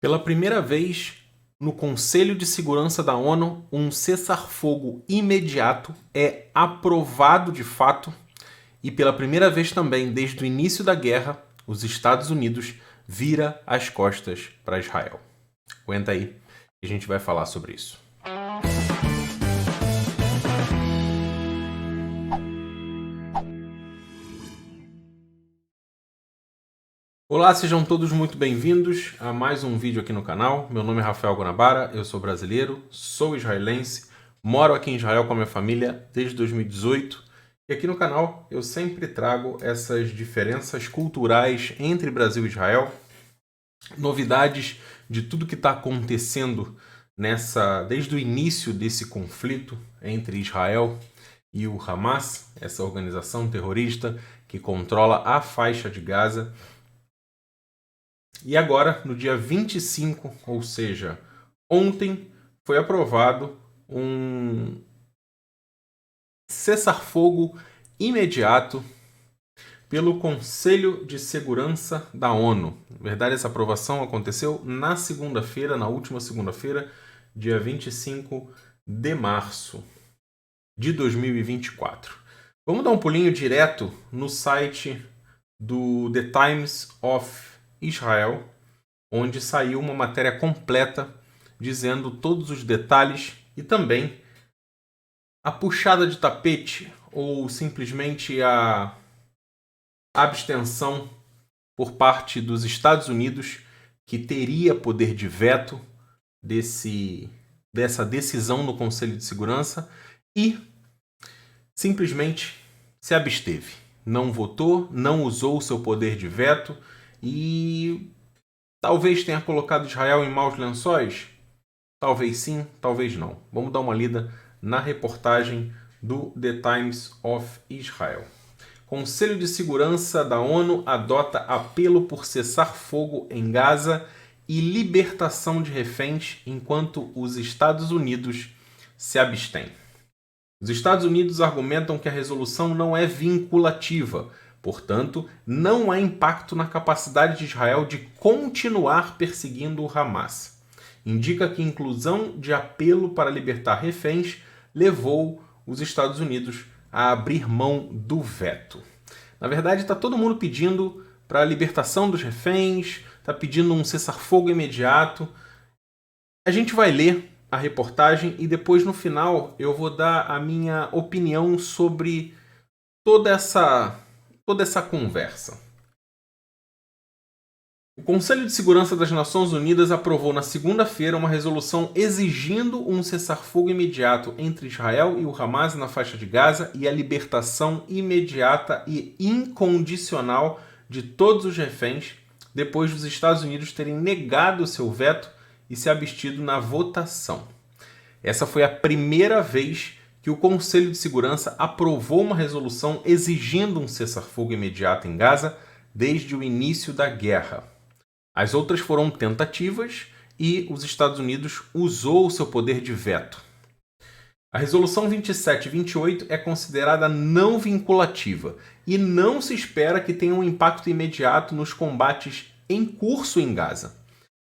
Pela primeira vez no Conselho de Segurança da ONU, um cessar-fogo imediato é aprovado de fato e pela primeira vez também desde o início da guerra, os Estados Unidos vira as costas para Israel. Aguenta aí que a gente vai falar sobre isso. Olá, sejam todos muito bem-vindos a mais um vídeo aqui no canal. Meu nome é Rafael Guanabara, eu sou brasileiro, sou israelense, moro aqui em Israel com a minha família desde 2018 e aqui no canal eu sempre trago essas diferenças culturais entre Brasil e Israel, novidades de tudo que está acontecendo desde o início desse conflito entre Israel e o Hamas, essa organização terrorista que controla a faixa de Gaza. E agora, no dia 25, ou seja, ontem, foi aprovado um cessar-fogo imediato pelo Conselho de Segurança da ONU. Na verdade, essa aprovação aconteceu na segunda-feira, na última segunda-feira, dia 25 de março de 2024. Vamos dar um pulinho direto no site do The Times of Israel, onde saiu uma matéria completa dizendo todos os detalhes e também a puxada de tapete ou simplesmente a abstenção por parte dos Estados Unidos, que teria poder de veto dessa decisão no Conselho de Segurança e simplesmente se absteve. Não votou, não usou o seu poder de veto e talvez tenha colocado Israel em maus lençóis? Talvez sim, talvez não. Vamos dar uma lida na reportagem do The Times of Israel. Conselho de Segurança da ONU adota apelo por cessar fogo em Gaza e libertação de reféns enquanto os Estados Unidos se abstêm. Os Estados Unidos argumentam que a resolução não é vinculativa, portanto, não há impacto na capacidade de Israel de continuar perseguindo o Hamas. Indica que a inclusão de apelo para libertar reféns levou os Estados Unidos a abrir mão do veto. Na verdade, está todo mundo pedindo para a libertação dos reféns, está pedindo um cessar-fogo imediato. A gente vai ler a reportagem e depois, no final, eu vou dar a minha opinião sobre toda essa conversa. O Conselho de Segurança das Nações Unidas aprovou na segunda-feira uma resolução exigindo um cessar-fogo imediato entre Israel e o Hamas na faixa de Gaza e a libertação imediata e incondicional de todos os reféns, depois dos Estados Unidos terem negado seu veto e se abstido na votação. Essa foi a primeira vez que o Conselho de Segurança aprovou uma resolução exigindo um cessar-fogo imediato em Gaza desde o início da guerra. As outras foram tentativas e os Estados Unidos usou o seu poder de veto. A Resolução 2728 é considerada não vinculativa e não se espera que tenha um impacto imediato nos combates em curso em Gaza,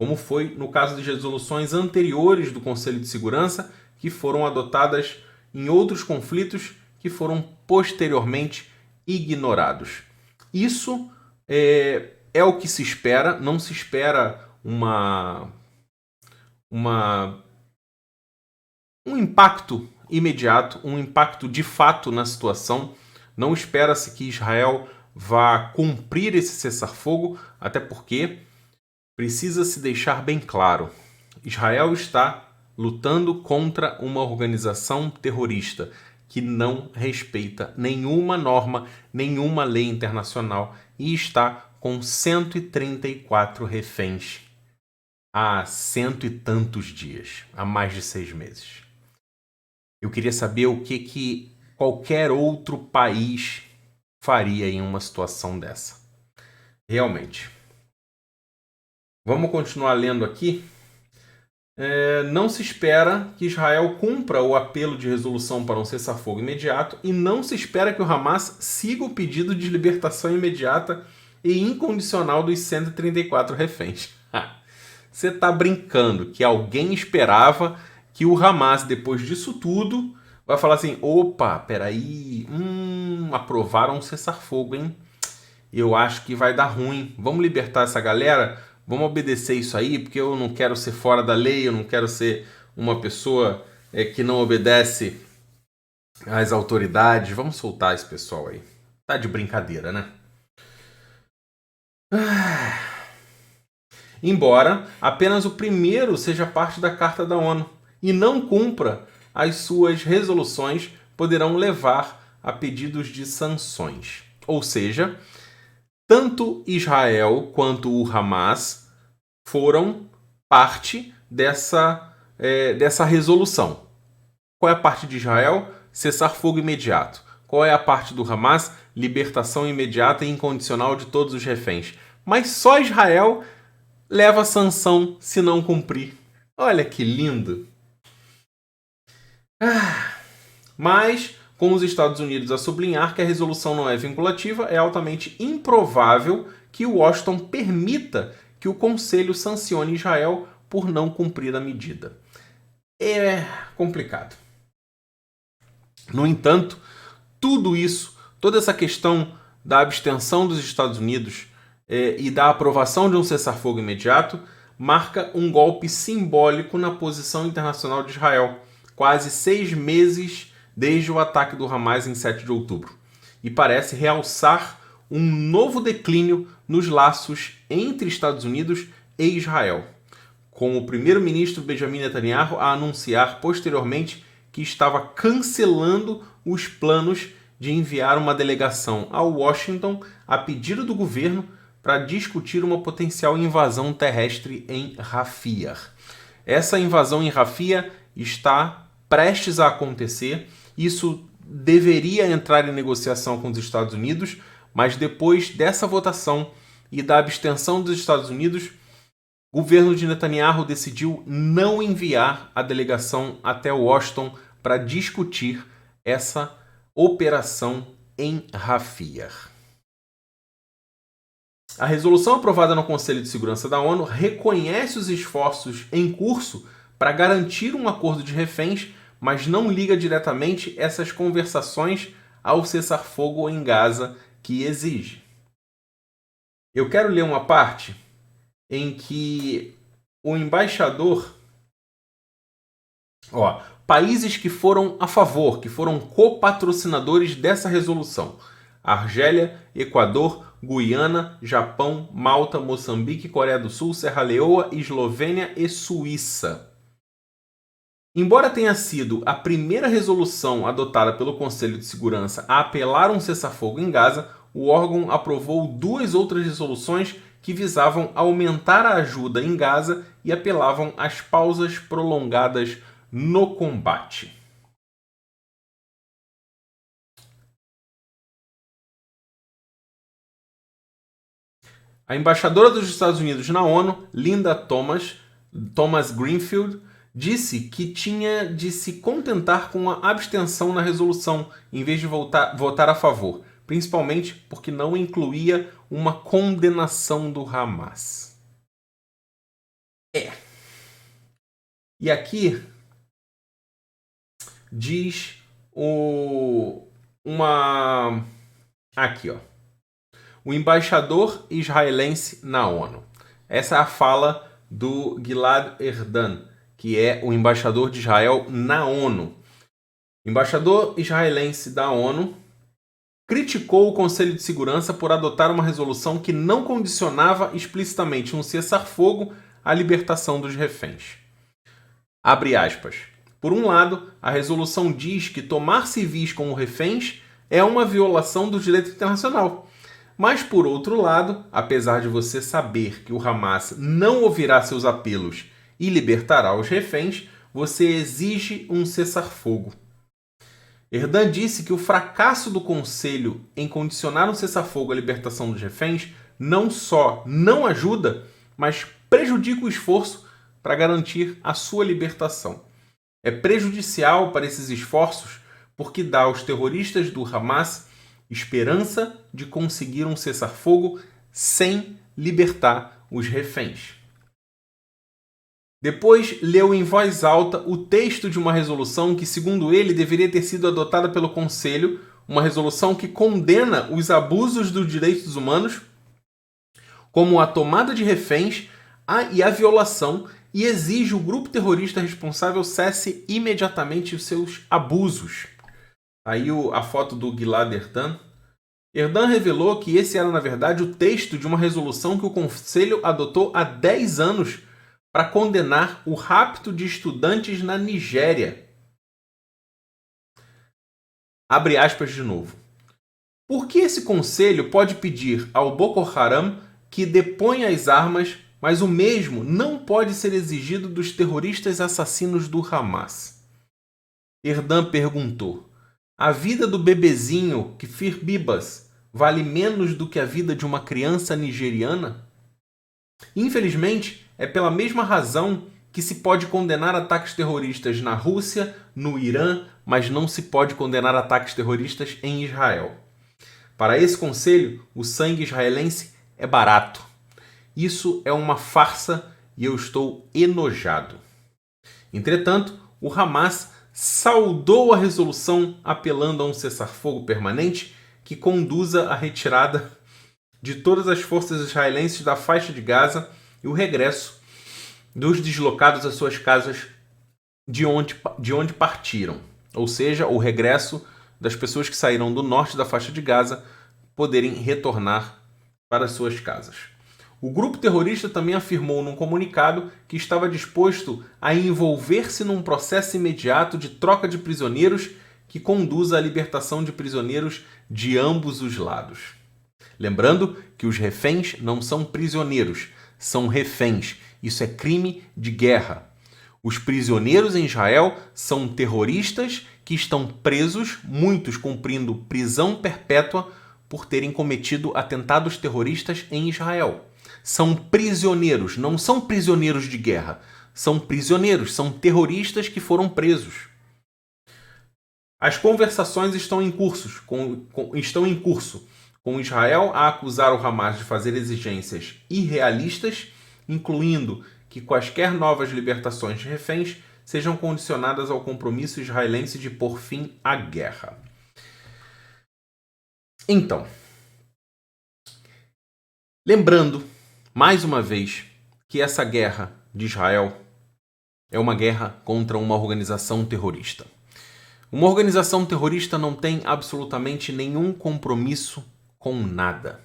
como foi no caso de resoluções anteriores do Conselho de Segurança, que foram adotadas em outros conflitos que foram posteriormente ignorados. Isso é o que se espera, não se espera um impacto imediato, um impacto de fato na situação. Não espera-se que Israel vá cumprir esse cessar-fogo, até porque precisa se deixar bem claro: Israel está lutando contra uma organização terrorista que não respeita nenhuma norma, nenhuma lei internacional e está com 134 reféns há cento e tantos dias, há mais de 6 meses. Eu queria saber o que qualquer outro país faria em uma situação dessa. Realmente. Vamos continuar lendo aqui. Não se espera que Israel cumpra o apelo de resolução para um cessar-fogo imediato e não se espera que o Hamas siga o pedido de libertação imediata e incondicional dos 134 reféns. Você tá brincando que alguém esperava que o Hamas, depois disso tudo, vai falar assim, opa, peraí, aprovaram um cessar-fogo, hein? Eu acho que vai dar ruim. Vamos libertar essa galera? Vamos obedecer isso aí, porque eu não quero ser fora da lei, eu não quero ser uma pessoa que não obedece às autoridades. Vamos soltar esse pessoal aí. Tá de brincadeira, né? Embora apenas o primeiro seja parte da Carta da ONU e não cumpra as suas resoluções, poderão levar a pedidos de sanções. Ou seja, tanto Israel quanto o Hamas foram parte dessa resolução. Qual é a parte de Israel? Cessar fogo imediato. Qual é a parte do Hamas? Libertação imediata e incondicional de todos os reféns. Mas só Israel leva sanção se não cumprir. Olha que lindo! Mas, com os Estados Unidos a sublinhar que a resolução não é vinculativa, é altamente improvável que Washington permita que o Conselho sancione Israel por não cumprir a medida. É complicado. No entanto, tudo isso, toda essa questão da abstenção dos Estados Unidos e da aprovação de um cessar-fogo imediato marca um golpe simbólico na posição internacional de Israel, quase 6 meses desde o ataque do Hamas em 7 de outubro, e parece realçar um novo declínio nos laços entre Estados Unidos e Israel, com o primeiro-ministro Benjamin Netanyahu a anunciar posteriormente que estava cancelando os planos de enviar uma delegação a Washington a pedido do governo para discutir uma potencial invasão terrestre em Rafah. Essa invasão em Rafah está prestes a acontecer. Isso deveria entrar em negociação com os Estados Unidos, mas depois dessa votação e da abstenção dos Estados Unidos, o governo de Netanyahu decidiu não enviar a delegação até Washington para discutir essa operação em Rafah. A resolução aprovada no Conselho de Segurança da ONU reconhece os esforços em curso para garantir um acordo de reféns, mas não liga diretamente essas conversações ao cessar-fogo em Gaza que exige. Eu quero ler uma parte em que o embaixador... países que foram a favor, que foram copatrocinadores dessa resolução: Argélia, Equador, Guiana, Japão, Malta, Moçambique, Coreia do Sul, Serra Leoa, Eslovênia e Suíça. Embora tenha sido a primeira resolução adotada pelo Conselho de Segurança a apelar a um cessar-fogo em Gaza, o órgão aprovou 2 outras resoluções que visavam aumentar a ajuda em Gaza e apelavam às pausas prolongadas no combate. A embaixadora dos Estados Unidos na ONU, Linda Thomas Greenfield, disse que tinha de se contentar com a abstenção na resolução, em vez de votar a favor, principalmente porque não incluía uma condenação do Hamas. E aqui diz o embaixador israelense na ONU. Essa é a fala do Gilad Erdan, que é o embaixador de Israel na ONU. O embaixador israelense da ONU criticou o Conselho de Segurança por adotar uma resolução que não condicionava explicitamente um cessar-fogo à libertação dos reféns. Abre aspas. Por um lado, a resolução diz que tomar civis como reféns é uma violação do direito internacional. Mas, por outro lado, apesar de você saber que o Hamas não ouvirá seus apelos e libertará os reféns, você exige um cessar-fogo. Erdan disse que o fracasso do Conselho em condicionar um cessar-fogo à libertação dos reféns não só não ajuda, mas prejudica o esforço para garantir a sua libertação. É prejudicial para esses esforços porque dá aos terroristas do Hamas esperança de conseguir um cessar-fogo sem libertar os reféns. Depois, leu em voz alta o texto de uma resolução que, segundo ele, deveria ter sido adotada pelo Conselho, uma resolução que condena os abusos dos direitos humanos, como a tomada de reféns e a violação, e exige o grupo terrorista responsável cesse imediatamente os seus abusos. Aí a foto do Gilad Erdan. Erdan revelou que esse era, na verdade, o texto de uma resolução que o Conselho adotou há 10 anos para condenar o rapto de estudantes na Nigéria. Abre aspas de novo. Por que esse conselho pode pedir ao Boko Haram que deponha as armas, mas o mesmo não pode ser exigido dos terroristas assassinos do Hamas? Erdan perguntou. A vida do bebezinho Kfir Bibas vale menos do que a vida de uma criança nigeriana? Infelizmente, é pela mesma razão que se pode condenar ataques terroristas na Rússia, no Irã, mas não se pode condenar ataques terroristas em Israel. Para esse conselho, o sangue israelense é barato. Isso é uma farsa e eu estou enojado. Entretanto, o Hamas saudou a resolução apelando a um cessar-fogo permanente que conduza à retirada de todas as forças israelenses da faixa de Gaza e o regresso dos deslocados às suas casas de onde partiram. Ou seja, o regresso das pessoas que saíram do norte da faixa de Gaza poderem retornar para as suas casas. O grupo terrorista também afirmou num comunicado que estava disposto a envolver-se num processo imediato de troca de prisioneiros que conduza à libertação de prisioneiros de ambos os lados. Lembrando que os reféns não são prisioneiros, são reféns. Isso é crime de guerra. Os prisioneiros em Israel são terroristas que estão presos, muitos cumprindo prisão perpétua por terem cometido atentados terroristas em Israel. São prisioneiros, não são prisioneiros de guerra. São prisioneiros, são terroristas que foram presos. As conversações estão em curso, com Israel a acusar o Hamas de fazer exigências irrealistas, incluindo que quaisquer novas libertações de reféns sejam condicionadas ao compromisso israelense de pôr fim à guerra. Então, lembrando, mais uma vez, que essa guerra de Israel é uma guerra contra uma organização terrorista. Uma organização terrorista não tem absolutamente nenhum compromisso com nada.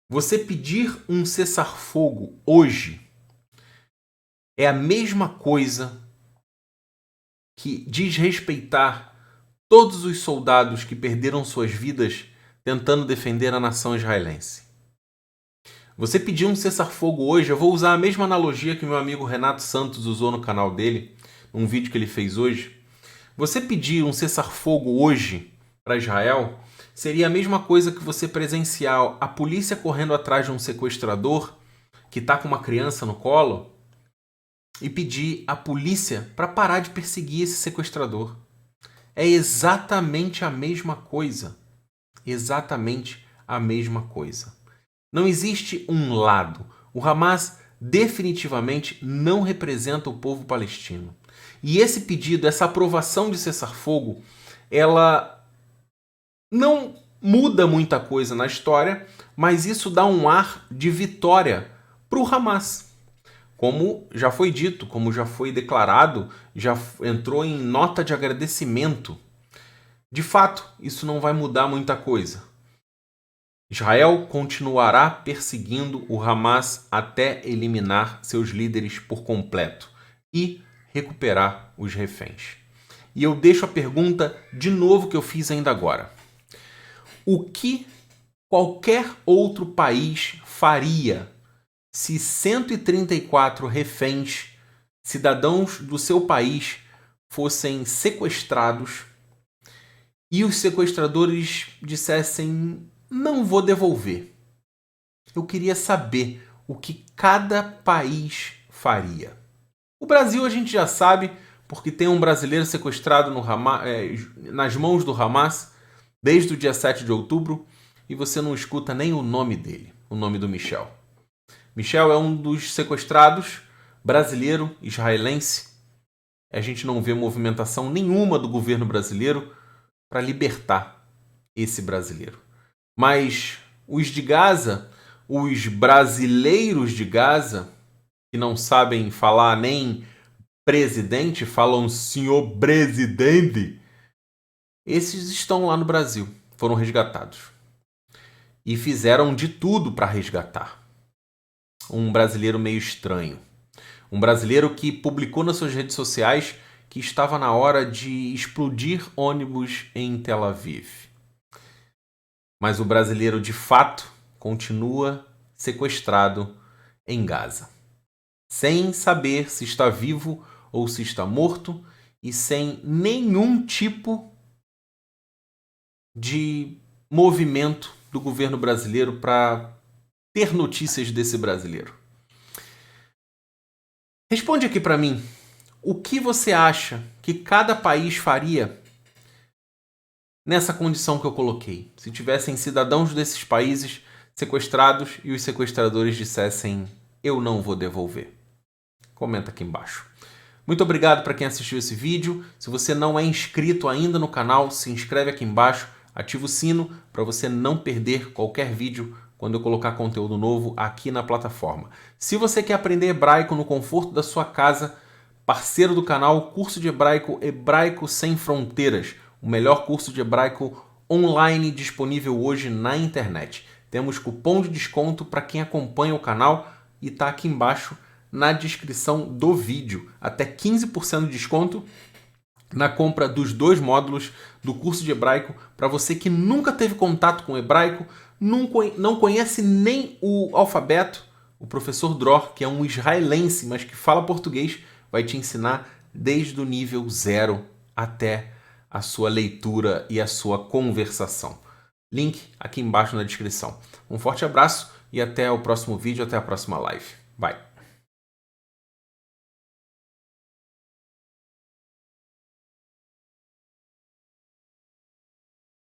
Você pedir um cessar-fogo hoje é a mesma coisa que desrespeitar todos os soldados que perderam suas vidas tentando defender a nação israelense. Você pedir um cessar-fogo hoje, eu vou usar a mesma analogia que meu amigo Renato Santos usou no canal dele, num vídeo que ele fez hoje. Você pedir um cessar-fogo hoje para Israel seria a mesma coisa que você presenciar a polícia correndo atrás de um sequestrador que está com uma criança no colo e pedir à polícia para parar de perseguir esse sequestrador. É exatamente a mesma coisa. Exatamente a mesma coisa. Não existe um lado. O Hamas definitivamente não representa o povo palestino. E esse pedido, essa aprovação de cessar-fogo, ela não muda muita coisa na história, mas isso dá um ar de vitória para o Hamas. Como já foi dito, como já foi declarado, já entrou em nota de agradecimento. De fato, isso não vai mudar muita coisa. Israel continuará perseguindo o Hamas até eliminar seus líderes por completo e recuperar os reféns. E eu deixo a pergunta de novo que eu fiz ainda agora. O que qualquer outro país faria se 134 reféns, cidadãos do seu país, fossem sequestrados e os sequestradores dissessem: não vou devolver? Eu queria saber o que cada país faria. O Brasil a gente já sabe, porque tem um brasileiro sequestrado nas mãos do Hamas desde o dia 7 de outubro e você não escuta nem o nome dele, o nome do Michel. Michel é um dos sequestrados brasileiro, israelense, a gente não vê movimentação nenhuma do governo brasileiro para libertar esse brasileiro. Mas os de Gaza, os brasileiros de Gaza, que não sabem falar nem presidente, falam senhor presidente, esses estão lá no Brasil, foram resgatados. E fizeram de tudo para resgatar. Um brasileiro meio estranho. Um brasileiro que publicou nas suas redes sociais que estava na hora de explodir ônibus em Tel Aviv. Mas o brasileiro, de fato, continua sequestrado em Gaza, sem saber se está vivo ou se está morto e sem nenhum tipo de movimento do governo brasileiro para ter notícias desse brasileiro. Responde aqui para mim, o que você acha que cada país faria nessa condição que eu coloquei? Se tivessem cidadãos desses países sequestrados e os sequestradores dissessem, eu não vou devolver. Comenta aqui embaixo. Muito obrigado para quem assistiu esse vídeo. Se você não é inscrito ainda no canal, se inscreve aqui embaixo, ativa o sino para você não perder qualquer vídeo quando eu colocar conteúdo novo aqui na plataforma. Se você quer aprender hebraico no conforto da sua casa, parceiro do canal, curso de hebraico Hebraico Sem Fronteiras, o melhor curso de hebraico online disponível hoje na internet. Temos cupom de desconto para quem acompanha o canal e está aqui embaixo na descrição do vídeo. Até 15% de desconto na compra dos 2 módulos do curso de hebraico para você que nunca teve contato com hebraico, não conhece nem o alfabeto. O professor Dror, que é um israelense, mas que fala português, vai te ensinar desde o nível 0 até a sua leitura e a sua conversação. Link aqui embaixo na descrição. Um forte abraço e até o próximo vídeo, até a próxima live. Bye!